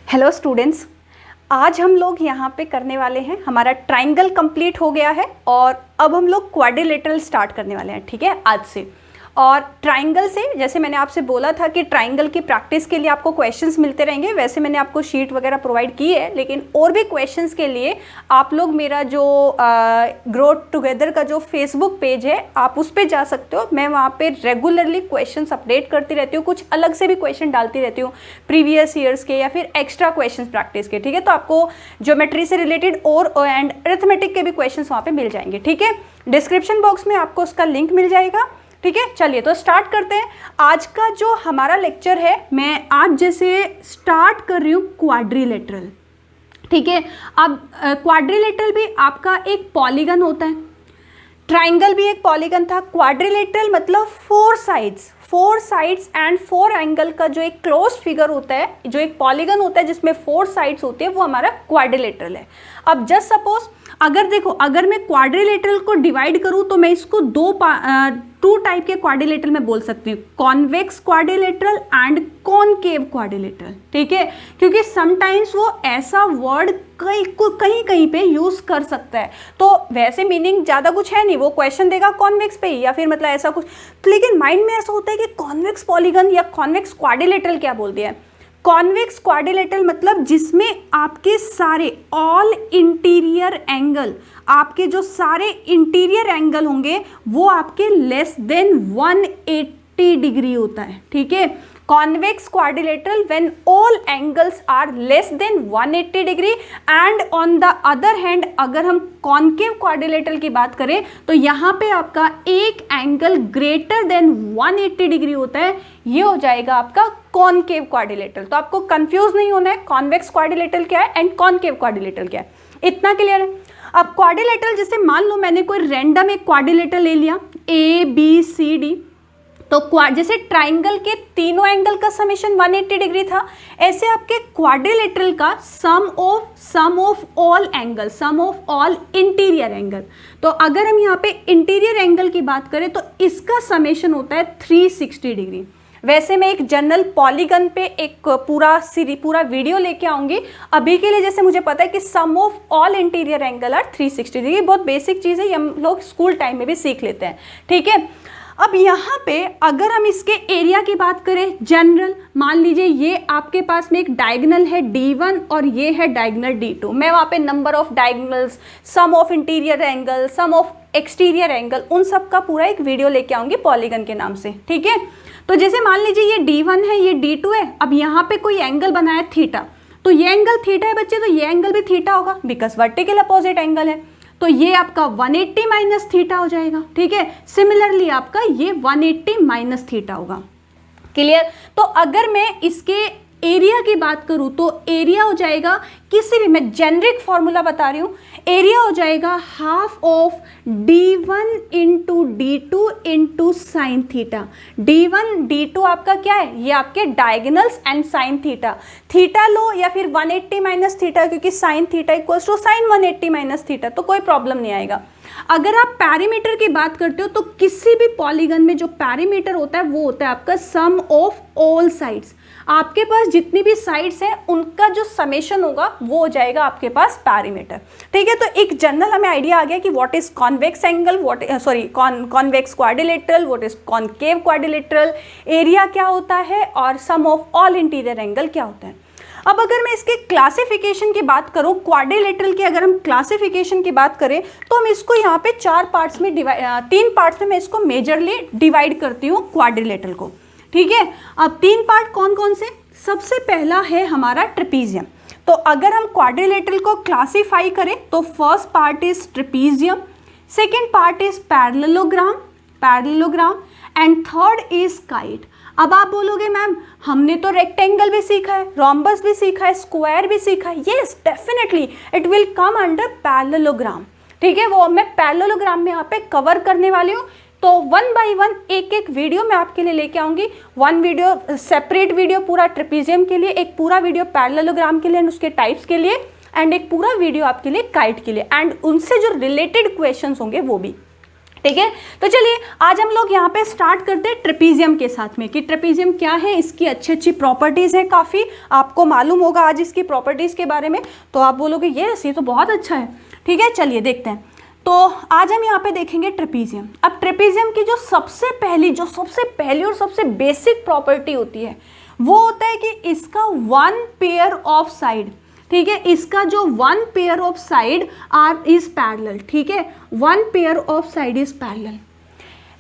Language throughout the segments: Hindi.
हेलो स्टूडेंट्स, आज हम लोग यहाँ पे करने वाले हैं, हमारा ट्राइंगल कंप्लीट हो गया है और अब हम लोग क्वाड्रिलेटरल स्टार्ट करने वाले हैं। ठीक है, आज से। और ट्राइंगल से, जैसे मैंने आपसे बोला था कि ट्राइंगल की प्रैक्टिस के लिए आपको क्वेश्चंस मिलते रहेंगे, वैसे मैंने आपको शीट वगैरह प्रोवाइड की है, लेकिन और भी क्वेश्चंस के लिए आप लोग मेरा जो ग्रो टुगेदर का जो फेसबुक पेज है आप उस पर जा सकते हो। मैं वहाँ पे रेगुलरली क्वेश्चंस अपडेट करती रहती हूँ, कुछ अलग से भी क्वेश्चन डालती रहती हूँ प्रीवियस ईयर्स के या फिर एक्स्ट्रा क्वेश्चन प्रैक्टिस के। ठीक है, तो आपको ज्योमेट्री से रिलेटेड और एंड अरिथमेटिक के भी क्वेश्चन वहाँ पे मिल जाएंगे। ठीक है, डिस्क्रिप्शन बॉक्स में आपको उसका लिंक मिल जाएगा। ठीक है, चलिए तो स्टार्ट करते हैं। आज का जो हमारा लेक्चर है, मैं आज जैसे स्टार्ट कर रही हूँ क्वाड्रिलेटरल। ठीक है, अब क्वाड्रिलेटरल भी आपका एक पॉलीगन होता है, ट्राइंगल भी एक पॉलीगन था। क्वाड्रिलेटरल मतलब four sides and four angle का जो एक क्लोज्ड फिगर होता है, जो एक पॉलीगन होता है जिसमें फोर साइड्स होती है, वो हमारा क्वाड्रिलेटरल है। अब जस्ट सपोज अगर देखो, अगर मैं क्वाड्रिलेटरल को डिवाइड करूं तो मैं इसको टू टाइप के क्वाड्रिलेटरल में बोल सकती हूँ, convex quadrilateral and concave quadrilateral. ठीक है, क्योंकि समटाइम्स वो ऐसा वर्ड कहीं पे यूज कर सकता है, तो वैसे मीनिंग ज़्यादा कुछ है नहीं, वो क्वेश्चन देगा कॉन्वेक्स पे ही या फिर मतलब ऐसा कुछ, तो लेकिन माइंड में ऐसा होता है कि कॉन्वेक्स पॉलीगन या कॉन्वेक्स क्वाड्रिलेटरल क्या बोल दिया है। कॉन्वेक्स क्वाड्रिलेटरल मतलब जिसमें आपके सारे ऑल इंटीरियर एंगल, आपके जो सारे इंटीरियर एंगल होंगे वो आपके लेस देन 180 डिग्री होता है। ठीक है, convex quadrilateral when all angles are less than 180 degree and on the other hand अगर हम कॉनकेव क्वाड्रिलेटरल की बात करें तो यहाँ पे आपका एक एंगल ग्रेटर देन 180 डिग्री होता है, ये हो जाएगा आपका कॉनकेव क्वाड्रिलेटरल। तो आपको कंफ्यूज नहीं होना है कॉन्वेक्स क्वाड्रिलेटरल क्या है एंड कॉनकेव क्वाड्रिलेटरल क्या है, इतना क्लियर है। अब क्वाड्रिलेटरल, जैसे मान लो मैंने कोई रैंडम एक क्वाड्रिलेटरल ले लिया ABCD, तो जैसे ट्राइंगल के तीनों एंगल का समेशन 180 डिग्री था, ऐसे आपके क्वाड्रिलेटरल का sum of all angle, sum of all interior angle. तो अगर हम यहाँ पे इंटीरियर एंगल की बात करें तो इसका समेशन होता है 360 डिग्री। वैसे मैं एक जनरल पॉलीगन पे एक पूरा वीडियो लेके आऊंगी, अभी के लिए जैसे मुझे पता है कि sum of all interior angle are 360 degree, बहुत बेसिक चीज़ है, हम लोग स्कूल टाइम में भी सीख लेते हैं। ठीक है, अब यहाँ पे अगर हम इसके एरिया की बात करें जनरल, मान लीजिए ये आपके पास में एक डायगोनल है D1 और ये है डायगोनल D2, मैं वहाँ पे number of diagonals, sum of interior angle, sum of exterior angle, उन सब का पूरा एक वीडियो लेके आऊँगी पॉलीगन के नाम से। ठीक है, तो जैसे मान लीजिए ये D1 है, ये D2 है, अब यहाँ पे कोई एंगल बनाया थीटा, तो ये एंगल थीटा है बच्चे, तो ये एंगल भी थीटा होगा बिकॉज वर्टिकल अपोजिट एंगल है, तो ये आपका 180 माइनस थीटा हो जाएगा। ठीक है, सिमिलरली आपका ये 180 माइनस थीटा होगा। क्लियर? तो अगर मैं इसके एरिया की बात करूं तो एरिया हो जाएगा, किसी भी, मैं जेनरिक फॉर्मूला बता रही हूं, एरिया हो जाएगा half of D1 into D2 into sine theta. D1 D2 आपका क्या है, ये आपके diagonals and sine theta, theta लो या फिर 180 माइनस थीटा, क्योंकि sine theta equals to sine 180 minus theta, तो कोई प्रॉब्लम नहीं आएगा। अगर आप पैरीमीटर की बात करते हो तो किसी भी पॉलीगन में जो पैरीमीटर होता है वो होता है आपका सम ऑफ ऑल साइड्स, आपके पास जितनी भी साइड्स हैं उनका जो समेशन होगा वो हो जाएगा आपके पास पैरीमीटर। ठीक है, तो एक जनरल हमें आइडिया आ गया कि what is convex angle, convex quadrilateral, what is concave quadrilateral, area क्या होता है और सम ऑफ ऑल इंटीरियर एंगल क्या होता है। अब अगर मैं इसके क्लासिफिकेशन की बात करूं, क्वाड्रिलेटरल की अगर हम क्लासिफिकेशन की बात करें तो हम इसको यहाँ पे तीन पार्ट्स में मैं इसको मेजरली डिवाइड करती हूँ क्वाड्रिलेटरल को। ठीक है, अब तीन पार्ट कौन कौन से, सबसे पहला है हमारा ट्रेपीजियम। तो अगर हम क्वाड्रिलेटरल को क्लासीफाई करें तो first part is trapezium, second part is parallelogram and third is kite. अब आप बोलोगे मैम हमने तो रेक्टेंगल भी सीखा है, रोम्बस भी सीखा है, स्क्वायर भी सीखा है, yes definitely it will come under parallelogram. ठीक है, वो मैं पैरेललोग्राम में यहाँ पे कवर करने वाली हूँ, तो वन बाय वन एक एक वीडियो मैं आपके लिए लेके आऊँगी, वन वीडियो सेपरेट वीडियो पूरा ट्रेपीजियम के लिए, एक पूरा वीडियो पैरेललोग्राम के लिए एंड उसके टाइप्स के लिए, एंड एक पूरा वीडियो आपके लिए काइट के लिए, एंड उनसे जो रिलेटेड क्वेश्चंस होंगे वो भी। ठीक है। तो चलिए आज हम लोग यहाँ पे स्टार्ट करते हैं ट्रेपीजियम के साथ में कि ट्रेपीजियम क्या है, इसकी अच्छी अच्छी प्रॉपर्टीज़ हैं, काफ़ी आपको मालूम होगा आज इसकी प्रॉपर्टीज़ के बारे में, तो आप बोलोगे ये तो बहुत अच्छा है। ठीक है, चलिए देखते हैं। तो आज हम यहाँ पे देखेंगे ट्रेपीजियम। अब ट्रेपीजियम की जो सबसे पहली और सबसे बेसिक प्रॉपर्टी होती है वो होता है कि इसका वन पेयर ऑफ साइड, ठीक है, इसका जो one pair of side is parallel. ठीक है, one pair of side is parallel.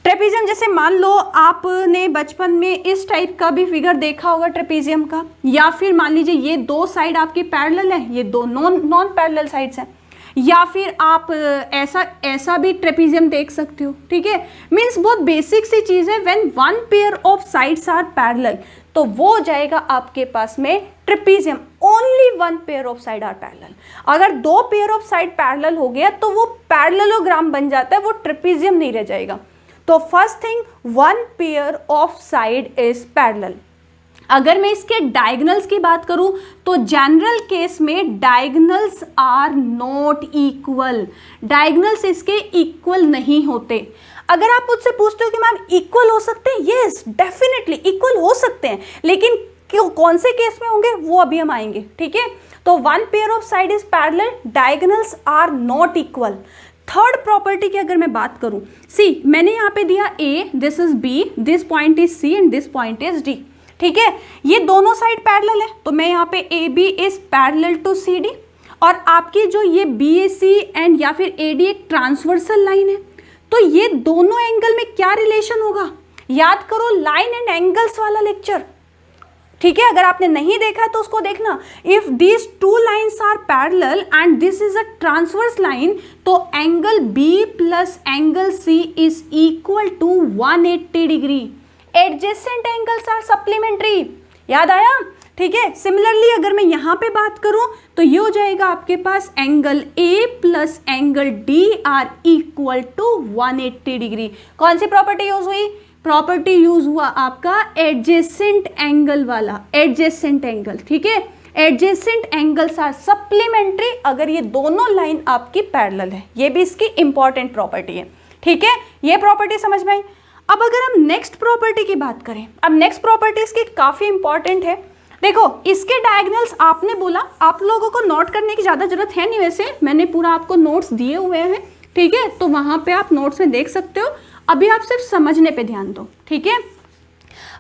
Trapezium जैसे मान लो आपने बचपन में इस टाइप का भी फिगर देखा होगा ट्रेपीजियम का, या फिर मान लीजिए ये दो साइड आपकी पैरेलल है, ये दो नॉन पैरेलल साइड्स हैं, या फिर आप ऐसा भी ट्रेपीजियम देख सकते हो। ठीक है, मीन्स बहुत बेसिक सी चीज़ है। When one pair of sides are parallel तो वो हो जाएगा आपके पास में trapezium. Only one pair of side are parallel. अगर दो पेयर ऑफ साइड पैरेलल हो गया तो वो पैरेललोग्राम बन जाता है, वो ट्रेपीजियम नहीं रह जाएगा। तो first thing, one pair of side is parallel. अगर मैं इसके डायगोनल्स की बात करूं तो जनरल केस में diagonals are not equal. Diagonals इसके इक्वल नहीं होते। अगर आप मुझसे पूछते हो कि मैम इक्वल हो सकते हैं, यस डेफिनेटली इक्वल हो सकते हैं, लेकिन कौन से केस में होंगे वो अभी हम आएंगे। ठीक है, तो one pair of side is parallel, diagonals are not equal. Third property की अगर मैं बात करूं, सी मैंने यहाँ पे दिया A, this is B, this point is C and this point is D. ठीक है, ये दोनों साइड पैरेलल है तो मैं यहाँ पे A B is parallel to C D, और आपकी जो ये बी ए सी एंड या फिर ए डी एक ट्रांसवर्सल लाइन है, तो ये दोनों एंगल में क्या रिलेशन होगा, याद करो लाइन एंड एंगल्स वाला लेक्चर। ठीक है, अगर आपने नहीं देखा है तो उसको देखना। If these two lines are parallel and this is a transverse line, तो angle B plus angle C is equal to 180 degree. Adjacent angles are supplementary, याद आया। ठीक है, सिमिलरली अगर मैं यहाँ पे बात करूं तो ये हो जाएगा आपके पास angle A plus angle D are equal to 180 degree. कौन सी प्रॉपर्टी यूज हुई, प्रॉपर्टी यूज हुआ आपका एडजेसेंट एंगल वाला, एडजेसेंट एंगल। ठीक है, एडजेसेंट एंगल्स आर सप्लीमेंट्री अगर ये दोनों लाइन आपकी पैरेलल है, ये भी इसकी इंपॉर्टेंट प्रॉपर्टी है। ठीक है, ये प्रॉपर्टी समझ में आई। अब अगर हम नेक्स्ट प्रॉपर्टी की बात करें, अब नेक्स्ट प्रॉपर्टी इसकी काफी इंपॉर्टेंट है। देखो इसके डायगोनल्स आपने बोला, आप लोगों को नोट करने की ज़्यादा जरूरत है नहीं, वैसे मैंने पूरा आपको नोट्स दिए हुए हैं। ठीक है, तो वहाँ पे आप नोट्स में देख सकते हो, अभी आप सिर्फ समझने पे ध्यान दो। ठीक है,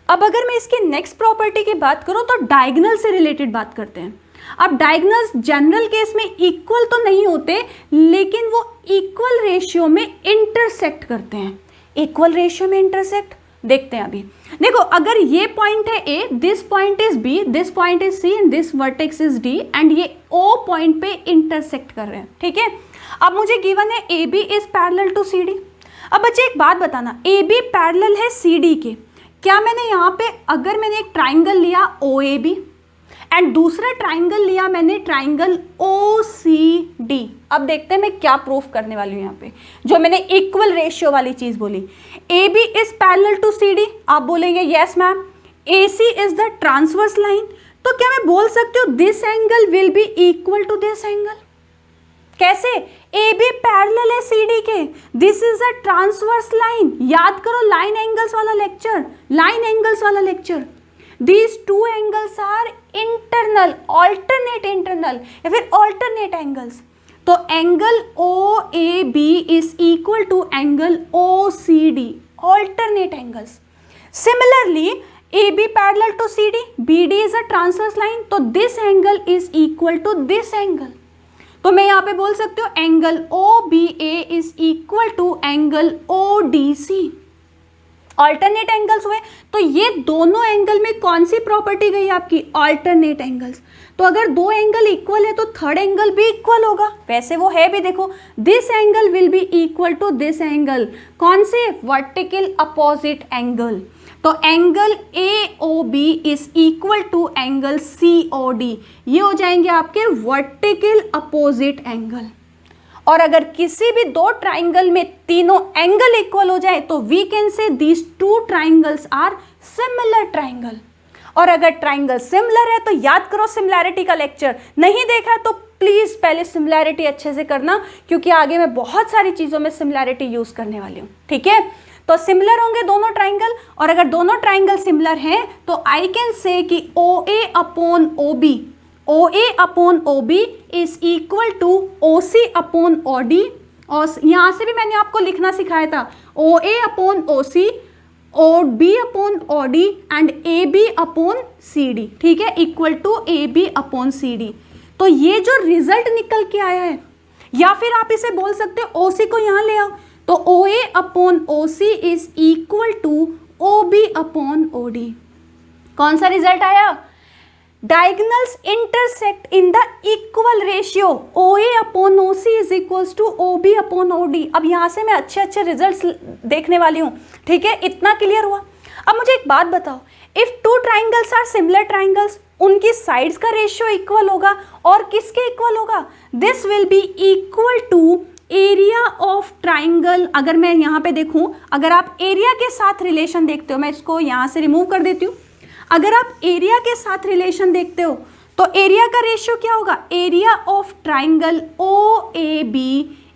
अब अगर मैं इसकी नेक्स्ट प्रॉपर्टी की बात करूँ तो डायगोनल से रिलेटेड बात करते हैं। अब डायगोनल्स जनरल केस में इक्वल तो नहीं होते, लेकिन वो इक्वल रेशियो में इंटरसेक्ट करते हैं। इक्वल रेशियो में इंटरसेक्ट देखते हैं अभी। देखो अगर ये पॉइंट है A, this point is B, this point is C and this vertex is D, and ये ओ पॉइंट पे इंटरसेक्ट कर रहे हैं। ठीक है, अब मुझे गिवन है A B is parallel to C D. अब बच्चे एक बात बताना, ए बी पैरेलल है सी डी के, क्या मैंने यहाँ पे अगर मैंने एक ट्राइंगल लिया ओ ए बी एंड दूसरा ट्राइंगल लिया मैंने ट्राइंगल ओ सी डी, अब देखते हैं मैं क्या प्रूफ करने वाली हूँ यहाँ पे, जो मैंने इक्वल रेशियो वाली चीज बोली। A B is parallel to C D, आप बोलेंगे yes ma'am. A C is the transverse line, तो क्या मैं बोल सकती हूँ this angle will be equal to this angle. कैसे, ए बी पैरेलल है सी डी के, this is a transverse line. याद करो लाइन एंगल्स वाला लेक्चर, लाइन एंगल्स वाला lecture. These two angles are internal, alternate internal या फिर alternate angles। तो angle O A B is equal to angle O C D, alternate angles। Similarly, A B parallel to C D, B D is a transverse line, तो this angle is equal to this angle. तो मैं यहाँ पे बोल सकती हूँ angle O B A is equal to angle O D C. Alternate angles हुए, तो ये दोनों एंगल में कौन सी प्रॉपर्टी गई आपकी, ऑल्टरनेट एंगल्स। तो अगर दो एंगल इक्वल है तो थर्ड एंगल भी इक्वल होगा, वैसे वो है भी। देखो this angle will be equal to this angle, कौन से, वर्टिकल अपोजिट एंगल। तो angle A O B is equal to angle C O D, ये हो जाएंगे आपके वर्टिकल अपोजिट एंगल। और अगर किसी भी दो ट्राइंगल में तीनों एंगल इक्वल हो जाए तो we can say these two triangles are similar triangle. और अगर ट्राइंगल सिमिलर है तो याद करो सिमिलैरिटी का लेक्चर, नहीं देखा तो प्लीज़ पहले सिमिलैरिटी अच्छे से करना, क्योंकि आगे मैं बहुत सारी चीज़ों में सिमिलैरिटी यूज़ करने वाली हूँ, ठीक है। तो सिमिलर होंगे दोनों ट्राइंगल, और अगर दोनों ट्राइंगल सिमिलर हैं तो आई कैन से कि OA upon OB is equal to OC upon OD, और यहाँ से भी मैंने आपको लिखना सिखाया था OA upon OC, OB upon OD and AB upon CD, ठीक है, equal to AB upon CD। तो ये जो रिजल्ट निकल के आया है, या फिर आप इसे बोल सकते हो OC को यहाँ ले आओ, तो OA upon OC is equal to OB upon OD। कौन सा रिजल्ट आया? Diagonals intersect in the equal ratio, OA upon OC is equals to OB upon OD। अब यहाँ से मैं अच्छे अच्छे रिजल्ट्स देखने वाली हूँ, ठीक है, इतना क्लियर हुआ। अब मुझे एक बात बताओ, if two triangles are similar triangles, उनकी साइड्स का रेशियो इक्वल होगा, और किसके इक्वल होगा? This will be equal to area of triangle. अगर मैं यहाँ पे देखूँ, अगर आप एरिया के साथ रिलेशन देखते हो, मैं इसको यहाँ से रिमूव कर देती हूँ, अगर आप एरिया के साथ रिलेशन देखते हो तो एरिया का रेशियो क्या होगा? Area of triangle OAB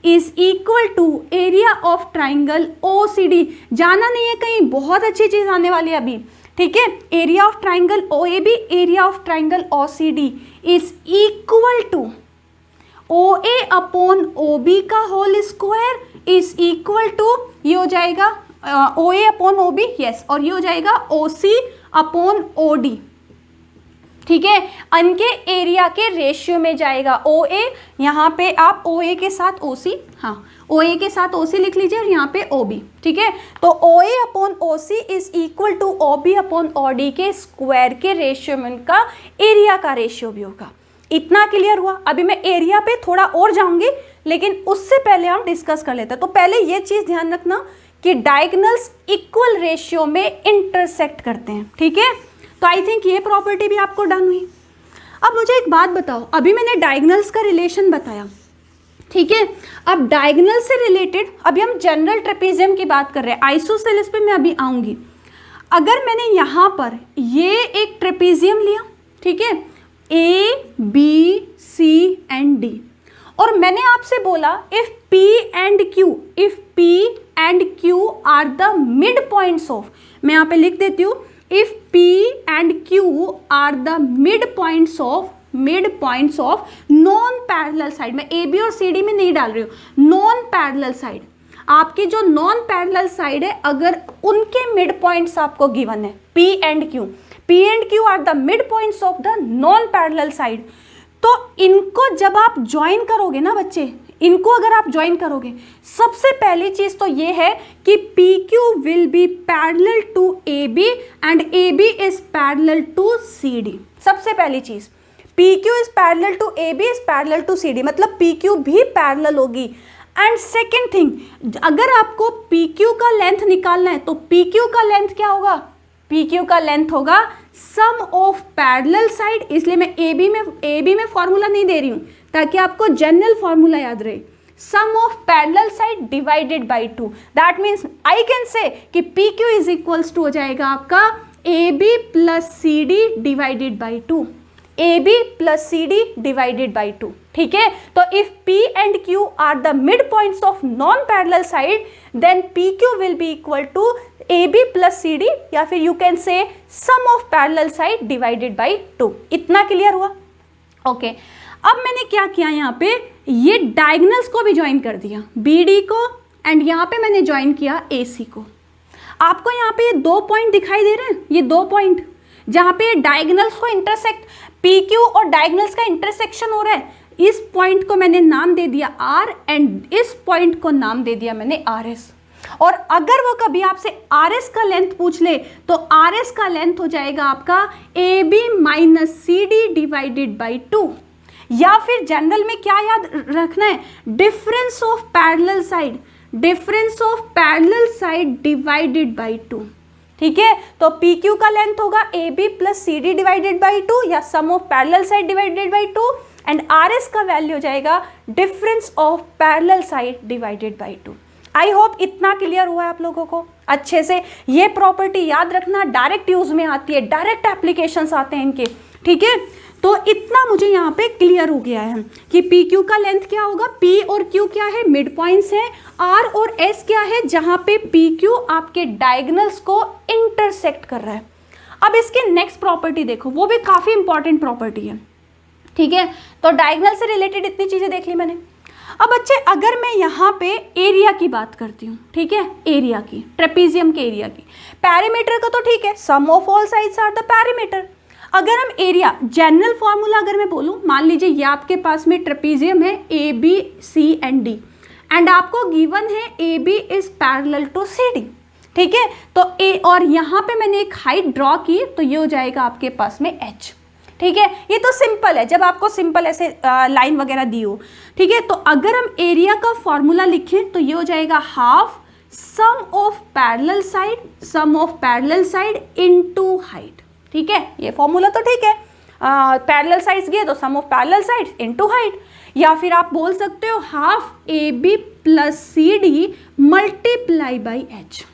is equal to area of triangle OCD। जाना नहीं है कहीं, बहुत अच्छी चीज आने वाली है अभी, ठीक है। Area of triangle OAB, area of triangle OCD is equal to OA upon OB का whole square is equal to, ये हो जाएगा OA अपॉन OB, यस, और ये हो जाएगा OC अपॉन OD, ठीक है। इनके एरिया के रेशियो में जाएगा OA, यहाँ पे आप OA के साथ OC, हाँ OA के साथ OC लिख लीजिए, और यहाँ पे OB, ठीक है। तो OA upon OC is equal to OB upon OD के स्क्वायर के रेशियो में उनका एरिया का रेशियो भी होगा। इतना क्लियर हुआ। अभी मैं एरिया पे थोड़ा और जाऊंगी, लेकिन उससे पहले हम डिस्कस कर लेते हैं। तो पहले ये चीज ध्यान रखना कि डायगोनल्स इक्वल रेशियो में इंटरसेक्ट करते हैं, ठीक है। तो आई थिंक ये प्रॉपर्टी भी आपको डन हुई। अब मुझे एक बात बताओ, अभी मैंने डायगोनल्स का रिलेशन बताया, ठीक है। अब डायगोनल से रिलेटेड अभी हम जनरल ट्रेपेजियम की बात कर रहे हैं, आइसोसेलेस पे मैं अभी आऊंगी। अगर मैंने यहाँ पर ये एक ट्रेपेजियम लिया, ठीक है, A B C and D, और मैंने आपसे बोला if P and Q are the midpoints of, मैं यहाँ पे लिख देती हूँ, if P and Q are the midpoints of non parallel side, मैं AB और CD में नहीं डाल रही हूँ, नॉन पैरेलल साइड, आपकी जो नॉन पैरेलल साइड है, अगर उनके मिड पॉइंट्स आपको गिवन है P and Q are the midpoints of the non parallel side, तो इनको जब आप ज्वाइन करोगे ना बच्चे, इनको अगर आप ज्वाइन करोगे, सबसे पहली चीज तो ये है कि PQ will be parallel to AB and AB is parallel to CD। सबसे पहली चीज PQ is parallel to AB is parallel to CD, मतलब PQ भी पैरेलल होगी। एंड सेकेंड थिंग, अगर आपको PQ का लेंथ निकालना है तो PQ का लेंथ क्या होगा? PQ का लेंथ होगा सम ऑफ पैरेलल साइड, इसलिए मैं AB में फॉर्मूला नहीं दे रही हूं ताकि आपको जनरल फॉर्मूला याद रहे, sum of parallel side divided by 2। That means I can say कि PQ इज इक्वल्स टू हो जाएगा आपका AB plus CD divided by 2, AB plus CD divided by 2, ठीक है। तो if P and Q are the midpoints of non parallel side, then PQ will be equal to AB plus CD, या फिर you can say sum of parallel side divided by 2। इतना क्लियर हुआ? ओके। अब मैंने क्या किया, यहाँ पे ये डायगोनल्स को भी ज्वाइन कर दिया, BD को, एंड यहाँ पे मैंने ज्वाइन किया AC को। आपको यहाँ पे ये 2 पॉइंट दिखाई दे रहे हैं, ये 2 पॉइंट जहाँ पे डायगोनल्स को इंटरसेक्ट, PQ और डायगोनल्स का इंटरसेक्शन हो रहा है, इस पॉइंट को मैंने नाम दे दिया R एंड इस पॉइंट को नाम दे दिया मैंने RS। और अगर वो कभी आपसे RS का लेंथ पूछ ले तो RS का लेंथ हो जाएगा आपका AB minus CD divided by 2, या फिर जनरल में क्या याद रखना है, difference of parallel side divided by 2, ठीक है। तो PQ का लेंथ होगा AB plus CD divided by 2, या sum of parallel side divided by 2, and RS का वैल्यू हो जाएगा difference of parallel side divided by 2। I hope इतना क्लियर हुआ है आप लोगों को अच्छे से। ये प्रॉपर्टी याद रखना, डायरेक्ट यूज में आती है, डायरेक्ट एप्लीकेशंस आते हैं इनके, ठीक है, तो इतना मुझे यहाँ पे क्लियर हो गया है कि पी क्यू का लेंथ क्या होगा, पी और क्यू क्या है, मिड पॉइंट्स है, आर और एस क्या है, जहाँ पे पी क्यू आपके डायगोनल्स को इंटरसेक्ट कर रहा है। अब इसके नेक्स्ट प्रॉपर्टी देखो, वो भी काफ़ी इंपॉर्टेंट प्रॉपर्टी है, ठीक है। तो डायगोनल से रिलेटेड इतनी चीज़ें देख ली मैंने। अब बच्चे अगर मैं यहाँ पे एरिया की बात करती हूँ, ठीक है, एरिया की, ट्रेपीजियम के एरिया की, पेरीमीटर का तो ठीक है, sum of all sides are the perimeter. अगर हम एरिया जनरल फॉर्मूला अगर मैं बोलूँ, मान लीजिए ये आपके पास में ट्रेपीजियम है A B C and D, and आपको गिवन है A B is parallel to C D, ठीक है। तो ए और यहाँ पे मैंने एक हाइट ड्रॉ की, तो ये हो जाएगा आपके पास में एच, ठीक है। ये तो सिंपल है, जब आपको सिंपल ऐसे लाइन वगैरह दी हो, ठीक है। तो अगर हम एरिया का फॉर्मूला लिखें तो ये हो जाएगा half sum of parallel side into height, ठीक है। ये फॉर्मूला तो ठीक है, पैरेलल साइड्स गए तो sum of parallel sides into height, या फिर आप बोल सकते हो half A B plus C D multiply by H.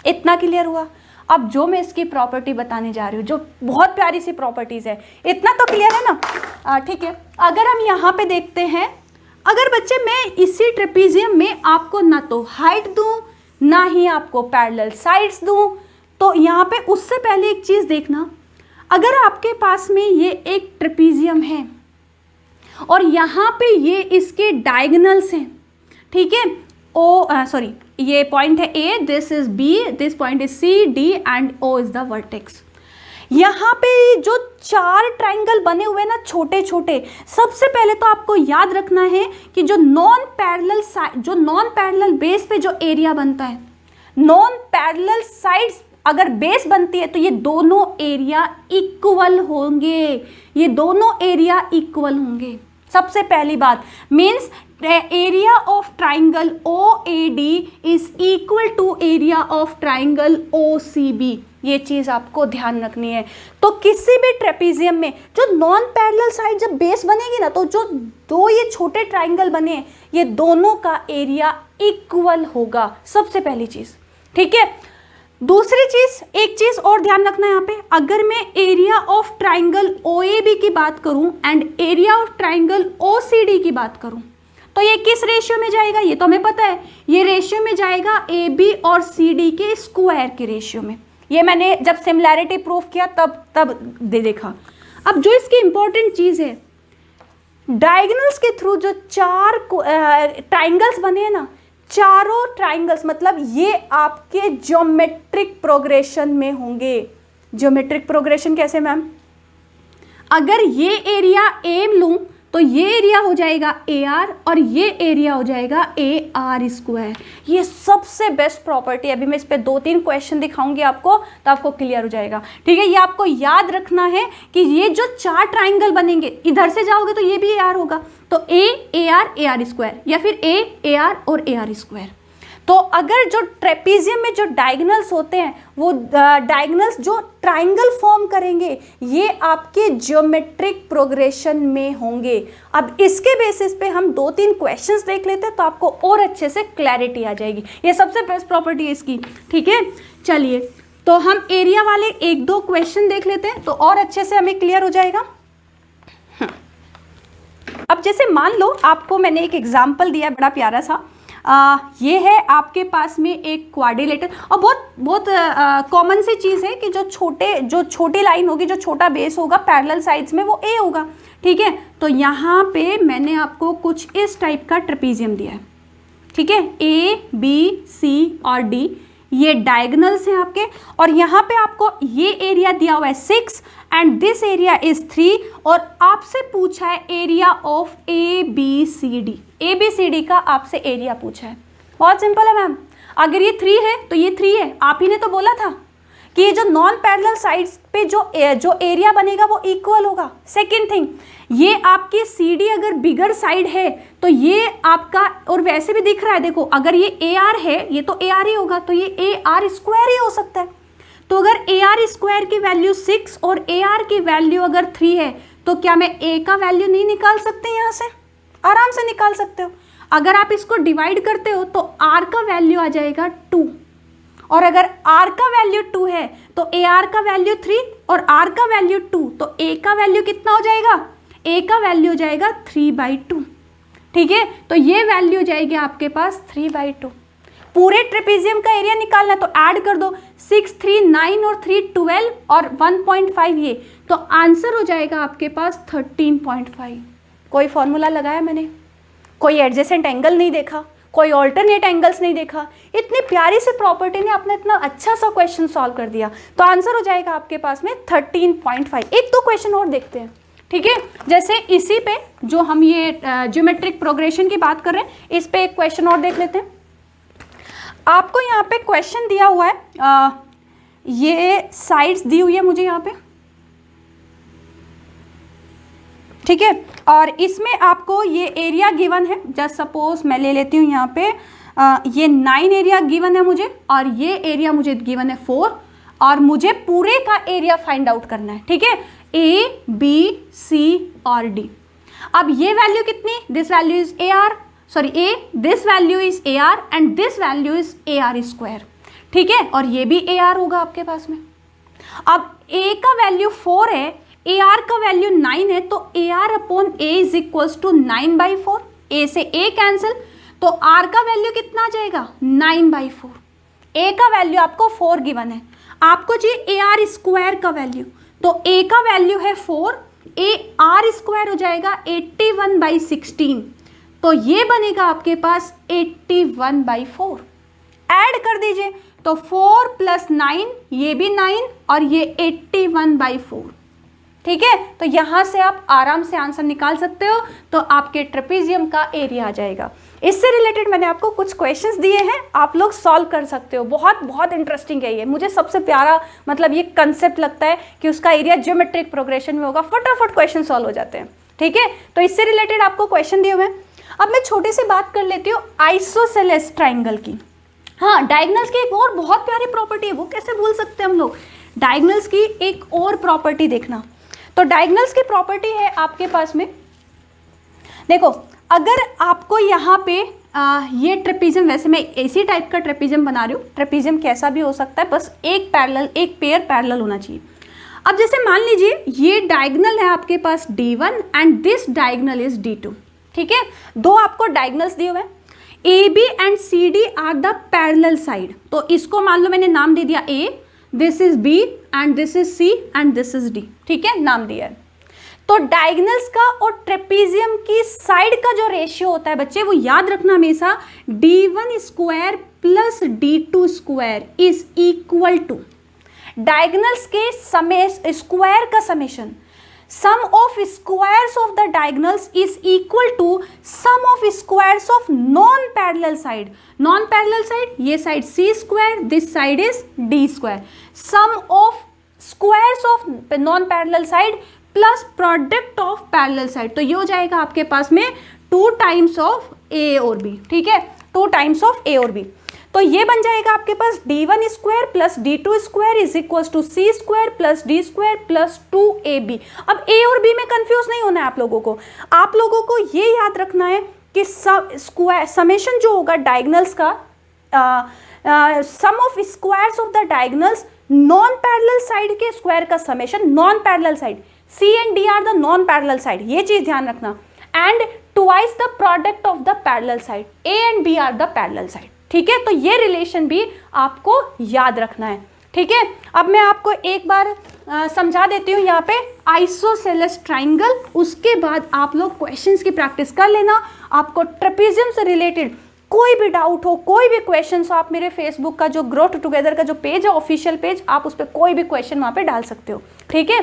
इतना क्लियर हुआ। अब जो मैं इसकी प्रॉपर्टी बताने जा रही हूँ, जो बहुत प्यारी सी प्रॉपर्टीज है, इतना तो क्लियर है ना, ठीक है। अगर हम यहाँ पे देखते हैं, अगर बच्चे मैं इसी ट्रेपीजियम में आपको ना तो हाइट दूं ना ही आपको पैरेलल साइड्स दूं, तो यहाँ पे उससे पहले एक चीज देखना, अगर आपके पास में ये एक ट्रेपीजियम है और यहाँ पे ये इसके डायगोनल्स हैं, ठीक है, ये पॉइंट है A, this is B, this point is C, D and O is the vertex. यहाँ पे जो 4 ट्राइंगल बने हुए ना छोटे छोटे, सबसे पहले तो आपको याद रखना है कि जो नॉन पैरेलल बेस पे जो एरिया बनता है, नॉन पैरेलल साइड्स अगर बेस बनती है तो ये दोनों एरिया इक्वल होंगे, ये दोनों एरिया इक्वल होंगे। सबसे पहली बात means area of triangle OAD is equal to area of triangle OCB। ये चीज आपको ध्यान रखनी है। तो किसी भी ट्रेपीजियम में जो नॉन पैरेलल साइड जब बेस बनेगी ना, तो जो दो ये छोटे ट्राइंगल बने, ये दोनों का एरिया इक्वल होगा, सबसे पहली चीज, ठीक है। दूसरी चीज, एक चीज और ध्यान रखना यहाँ पे, अगर मैं एरिया ऑफ ट्राइंगल OAB की बात करूं and area of triangle OCD की बात करूं, तो ये किस रेशियो में जाएगा, ये तो हमें पता है, ये रेशियो में जाएगा AB और CD के स्क्वायर के रेशियो में। ये मैंने जब सिमिलैरिटी प्रूफ किया तब देखा। अब जो इसकी इंपॉर्टेंट चीज है, डायगोनल्स के थ्रू जो 4 ट्राइंगल्स बने हैं ना, चारों ट्राइंगल्स मतलब ये आपके ज्योमेट्रिक प्रोग्रेशन में होंगे। ज्योमेट्रिक प्रोग्रेशन कैसे मैम, अगर ये एरिया A लूं तो ये एरिया हो जाएगा AR और ये एरिया हो जाएगा AR स्क्वायर। ये सबसे बेस्ट प्रॉपर्टी है। अभी मैं इस पे 2-3 क्वेश्चन दिखाऊंगी आपको, तो आपको क्लियर हो जाएगा, ठीक है। ये आपको याद रखना है कि ये जो 4 ट्राइंगल बनेंगे, इधर से जाओगे तो ये भी AR होगा, तो AR स्क्वायर, या फिर AR और AR स्क्वायर। तो अगर जो ट्रेपीजियम में जो डायगोनल्स होते हैं, वो डायगोनल्स जो ट्राइंगल फॉर्म करेंगे, ये आपके ज्योमेट्रिक प्रोग्रेशन में होंगे। अब इसके बेसिस पे हम 2-3 क्वेश्चंस देख लेते हैं, तो आपको और अच्छे से क्लैरिटी आ जाएगी। ये सबसे बेस्ट प्रॉपर्टी है इसकी, ठीक है। चलिए, तो हम एरिया वाले 1-2 क्वेश्चन देख लेते हैं, तो और अच्छे से हमें क्लियर हो जाएगा। अब जैसे मान लो आपको मैंने एक एग्जाम्पल दिया बड़ा प्यारा सा, ये है आपके पास में एक क्वाड्रिलेटर, और बहुत कॉमन सी चीज़ है कि जो छोटी लाइन होगी, जो छोटा बेस होगा पैरेलल साइड्स में, वो A होगा, ठीक है। तो यहाँ पे मैंने आपको कुछ इस टाइप का ट्रेपीजियम दिया है, ठीक है। A, B, C और D ये डायगोनल्स हैं आपके, और यहाँ पे आपको ये एरिया दिया हुआ है 6 एंड दिस एरिया इज 3, और आपसे पूछा है एरिया ऑफ ABCD। ABCD का आपसे एरिया पूछा है। बहुत सिंपल है मैम, अगर ये 3 है तो ये 3 है, आप ही ने तो बोला था कि ये जो नॉन पैरेलल साइड्स पे जो एरिया बनेगा वो इक्वल होगा। सेकेंड थिंग, ये आपकी CD अगर बिगर साइड है तो ये आपका, और वैसे भी दिख रहा है, देखो अगर ये AR है, ये तो AR ही होगा, तो ये AR स्क्वायर ही हो सकता है। तो अगर AR स्क्वायर की वैल्यू 6 और AR की वैल्यू अगर 3 है, तो क्या मैं A का वैल्यू नहीं निकाल सकते? यहाँ से आराम से निकाल सकते हो। अगर आप इसको डिवाइड करते हो तो R का वैल्यू आ जाएगा 2, और अगर r का वैल्यू 2 है तो ar का वैल्यू 3 और r का वैल्यू 2, तो a का वैल्यू कितना हो जाएगा? a का वैल्यू हो जाएगा 3/2। ठीक है, तो ये वैल्यू हो जाएगी आपके पास 3/2। पूरे ट्रेपेजियम का एरिया निकालना है तो ऐड कर दो, 6, 3, 9 और 3, 12 और 1.5 ये, तो आंसर हो जाएगा आपके पास 13.5। कोई फॉर्मूला लगाया मैंने, कोई एडजेसेंट एंगल नहीं देखा, कोई ऑल्टरनेट एंगल्स नहीं देखा, इतनी प्यारी सी प्रॉपर्टी ने आपने इतना अच्छा सा क्वेश्चन सॉल्व कर दिया, तो आंसर हो जाएगा आपके पास में 13.5। एक दो क्वेश्चन और देखते हैं। ठीक है, जैसे इसी पे जो हम ये ज्योमेट्रिक प्रोग्रेशन की बात कर रहे हैं, इस पे एक क्वेश्चन और देख लेते हैं। आपको यहाँ पे क्वेश्चन दिया हुआ है, ये साइड्स दी हुई है मुझे यहाँ पे, ठीक है, और इसमें आपको ये एरिया गिवन है। जस्ट सपोज मैं ले लेती हूँ यहाँ पे, ये 9 एरिया गिवन है मुझे और ये एरिया मुझे गिवन है 4, और मुझे पूरे का एरिया फाइंड आउट करना है। ठीक है, A, B, C और D। अब ये वैल्यू कितनी, this value is A, this value is AR and this value is AR square. ठीक है, और ये भी AR होगा आपके पास में। अब A का वैल्यू 4 है, AR का वैल्यू 9 है, तो AR upon A is equals to 9/4। A से A कैंसिल, तो R का वैल्यू कितना आ जाएगा 9/4। A का वैल्यू आपको 4 गिवन है, आपको चाहिए AR स्क्वायर का वैल्यू, तो A का वैल्यू है 4, AR स्क्वायर हो जाएगा 81/16, तो ये बनेगा आपके पास 81/4। ऐड कर दीजिए, तो 4 + 9 ये भी 9 और ये 81/4। ठीक है, तो यहाँ से आप आराम से आंसर निकाल सकते हो, तो आपके ट्रेपेजियम का एरिया आ जाएगा। इससे रिलेटेड मैंने आपको कुछ क्वेश्चंस दिए हैं, आप लोग सॉल्व कर सकते हो। बहुत बहुत इंटरेस्टिंग है ये, मुझे सबसे प्यारा मतलब ये कंसेप्ट लगता है कि उसका एरिया ज्योमेट्रिक प्रोग्रेशन में होगा, फटाफट क्वेश्चन सॉल्व हो जाते हैं। ठीक है, तो इससे रिलेटेड आपको क्वेश्चन दिए हुए हैं। अब मैं छोटी सी बात कर लेती हूँ आइसोसेलेस ट्राइंगल की। हाँ, डायगोनल्स की एक और बहुत प्यारी प्रॉपर्टी है, वो कैसे भूल सकते हैं हम लोग। डायगोनल्स की एक और प्रॉपर्टी देखना, तो डायगोनल्स की प्रॉपर्टी है आपके पास में, देखो अगर आपको यहाँ पे ये ट्रेपेजियम, वैसे मैं इसी टाइप का ट्रेपेजियम बना रही हूँ, ट्रेपेजियम कैसा भी हो सकता है, बस एक पेयर पैरेलल होना चाहिए। अब जैसे मान लीजिए ये डायगोनल है आपके पास D1 and this diagonal is D2। ठीक है, दो आपको डायगोनल्स दिए हुए हैं, AB and CD are the parallel side, तो इसको मान लो मैंने नाम दे दिया A, this is B and this is C and this is D। ठीक है, नाम दिया है। तो डायगोनल्स का और ट्रेपेजियम की साइड का जो रेशियो होता है बच्चे, वो याद रखना हमेशा, D1 square plus D2 square is equal to diagonals के स्क्वायर का summation, sum of squares of the diagonals is equal to sum of squares of non parallel side. Non parallel side, ये side C square, this side is D square, sum of squares of non parallel side plus product of parallel side, तो ये हो जाएगा आपके पास में 2 टाइम्स ऑफ A और B। ठीक है, 2 टाइम्स ऑफ A और B, तो ये बन जाएगा आपके पास D1 square plus D2 square is equal to C square plus D square plus 2AB। अब A और B में कंफ्यूज नहीं होना है आप लोगों को ये याद रखना है कि स्क्वायर समेशन जो होगा डायगोनल्स का, sum of squares of the diagonals, non parallel side के स्क्वायर का summation, non parallel side C and D are the non parallel side, ये चीज ध्यान रखना, and twice the product of the parallel side, A and B are the parallel side. ठीक है, तो ये रिलेशन भी आपको याद रखना है। ठीक है, अब मैं आपको एक बार समझा देती हूँ यहाँ पे आइसोसेलेस ट्राइंगल, उसके बाद आप लोग क्वेश्चंस की प्रैक्टिस कर लेना। आपको ट्रेपेजियम से रिलेटेड कोई भी डाउट हो, कोई भी क्वेश्चन हो, आप मेरे फेसबुक का जो ग्रो टुगेदर का जो पेज है, ऑफिशियल पेज, आप उस पर कोई भी क्वेश्चन वहाँ पे डाल सकते हो। ठीक है,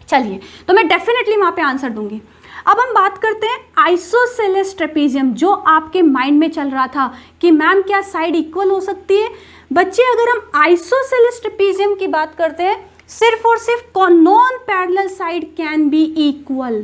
चलिए, तो मैं डेफिनेटली वहाँ पे आंसर दूंगी। अब हम बात करते हैं आइसोसेलेस ट्रेपेजियम, जो आपके माइंड में चल रहा था कि मैम क्या साइड इक्वल हो सकती है। बच्चे, अगर हम आइसोसेलेस ट्रेपेजियम की बात करते हैं, सिर्फ और सिर्फ non parallel side can be equal.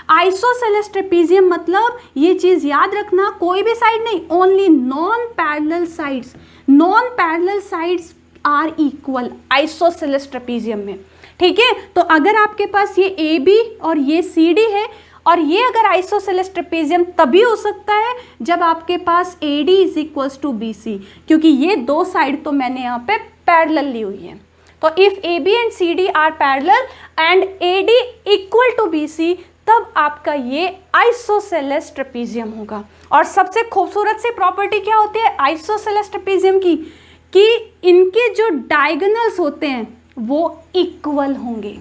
Isosceles trapezium मतलब ये चीज याद रखना, कोई भी साइड नहीं, only non parallel sides, non parallel sides are equal isosceles trapezium में। ठीक है, तो अगर आपके पास ये AB और ये CD है और ये अगर आइसोसेलेस ट्रेपेजियम तभी हो सकता है जब आपके पास AD is equals to BC, क्योंकि ये दो साइड तो मैंने यहाँ पे पैरेलल ली हुई है। तो if AB and CD are parallel and AD equal to BC, तब आपका ये आइसोसेलेस ट्रेपेजियम होगा। और सबसे खूबसूरत सी प्रॉपर्टी क्या होती है आइसोसेलेस ट्रेपेजियम की, कि इनके जो डायगोनल्स होते हैं वो इक्वल होंगे।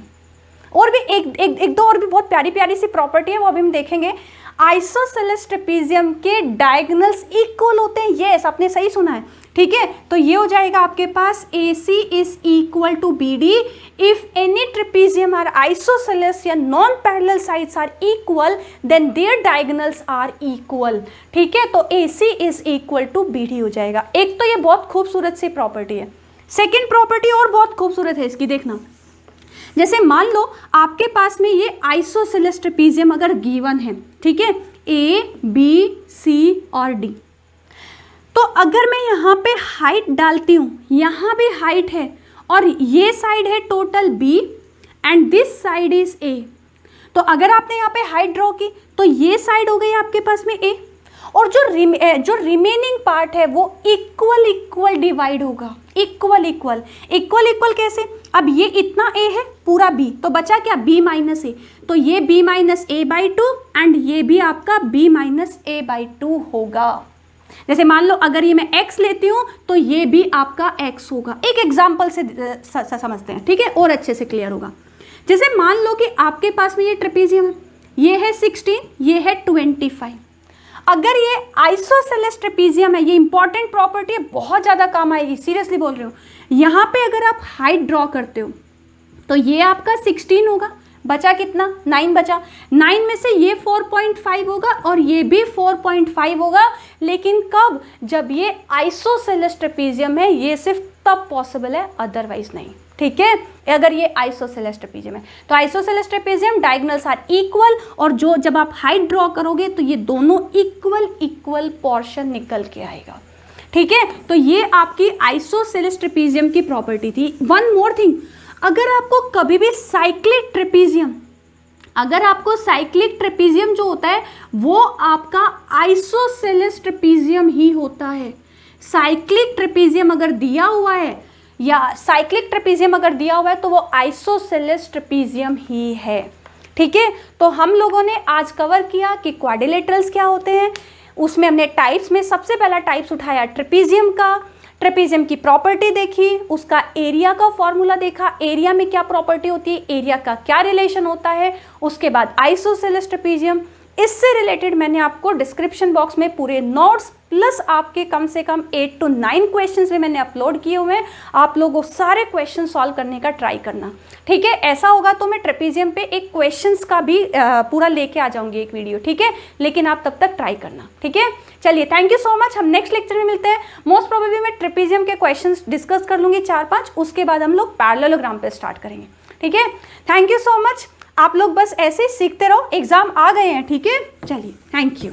और भी एक दो और भी बहुत प्यारी प्यारी सी प्रॉपर्टी है, वो अभी हम देखेंगे। आइसोसेलेस ट्रेपेजियम के डायगोनल्स इक्वल होते हैं, यस आपने सही सुना है, ठीक है। तो ये हो जाएगा आपके पास AC is equal to BD if any trapezium are isosceles या non parallel sides are equal then their diagonals are equal, ठीक है। तो AC is equal to BD हो जाएगा। एक तो ये बहुत खूबसूरत सी प्रॉपर्टी है। सेकेंड प्रॉपर्टी और बहुत खूबसूरत है इसकी, देखना। जैसे मान लो आपके पास में ये आइसोसेलेस ट्रेपेजियम अगर गिवन है, ठीक है, A, B, C और D। तो अगर मैं यहाँ पे हाइट डालती हूँ, यहाँ भी हाइट है और ये साइड है total B and this side is A। तो अगर आपने यहाँ पे हाइट ड्रॉ की तो ये साइड हो गई आपके पास में A, और जो रिमेनिंग पार्ट है वो इक्वल डिवाइड होगा। इक्वल कैसे? अब ये इतना A है पूरा B, तो बचा क्या B माइनस A, तो ये B माइनस A/2 एंड ये भी आपका B माइनस A/2 होगा। जैसे मान लो अगर ये मैं x लेती हूँ तो ये भी आपका x होगा। एक एग्जाम्पल से समझते हैं, ठीक है, और अच्छे से क्लियर होगा। जैसे मान लो कि आपके पास में ये ट्रेपेजियम है, ये है 16, ये है 25। अगर ये आइसोसेलेस ट्रेपेजियम है, ये इंपॉर्टेंट प्रॉपर्टी है, बहुत ज़्यादा काम आएगी, सीरियसली बोल रही हूँ। यहाँ पे अगर आप हाइट ड्रॉ करते हो तो ये आपका 16 होगा, बचा कितना 9 बचा। 9 में से ये 4.5 होगा और ये भी 4.5 होगा, लेकिन कब? जब ये आइसोसेलेस ट्रेपेजियम है, ये सिर्फ तब पॉसिबल है, अदरवाइज नहीं, ठीक है। अगर ये आइसोसेलेस ट्रेपेजियम है तो isosceles trapezium diagonals are equal, और जो जब आप हाइट ड्रॉ करोगे तो ये दोनों इक्वल पोर्शन निकल के आएगा, ठीक है। तो ये आपकी आइसोसेलेस ट्रेपेजियम की प्रॉपर्टी थी। वन मोर थिंग, अगर आपको कभी भी साइक्लिक ट्रेपेजियम जो होता है वो आपका आइसोसेलेस ट्रेपेजियम ही होता है। साइक्लिक ट्रेपेजियम अगर दिया हुआ है तो वो आइसोसेलेस ट्रेपेजियम ही है, ठीक है। तो हम लोगों ने आज कवर किया कि क्वाड्रिलेटरल्स क्या होते हैं। उसमें हमने टाइप्स में सबसे पहला टाइप्स उठाया ट्रेपेजियम का, ट्रेपेजियम की प्रॉपर्टी देखी, उसका एरिया का फॉर्मूला देखा, एरिया में क्या प्रॉपर्टी होती है, एरिया का क्या रिलेशन होता है, उसके बाद आइसोसेलेस ट्रेपेजियम। इससे रिलेटेड मैंने आपको डिस्क्रिप्शन बॉक्स में पूरे नोट्स प्लस आपके कम से कम 8 to 9 क्वेश्चंस में मैंने अपलोड किए हुए हैं। आप लोगों सारे क्वेश्चन सॉल्व करने का ट्राई करना, ठीक है। ऐसा होगा तो मैं ट्रेपेजियम पे एक क्वेश्चंस का भी पूरा लेके आ जाऊंगी एक वीडियो, ठीक है, लेकिन आप तब तक ट्राई करना, ठीक है। चलिए, थैंक यू सो मच। हम नेक्स्ट लेक्चर में मिलते हैं। मोस्ट प्रोबेबली मैं ट्रेपेजियम के क्वेश्चंस डिस्कस कर लूंगी 4-5, उसके बाद हम लोग पैरेललोग्राम पे स्टार्ट करेंगे, ठीक है। Thank you so much. आप लोग बस ऐसे ही सीखते रहो, एग्जाम आ गए हैं, ठीक है। चलिए, थैंक यू।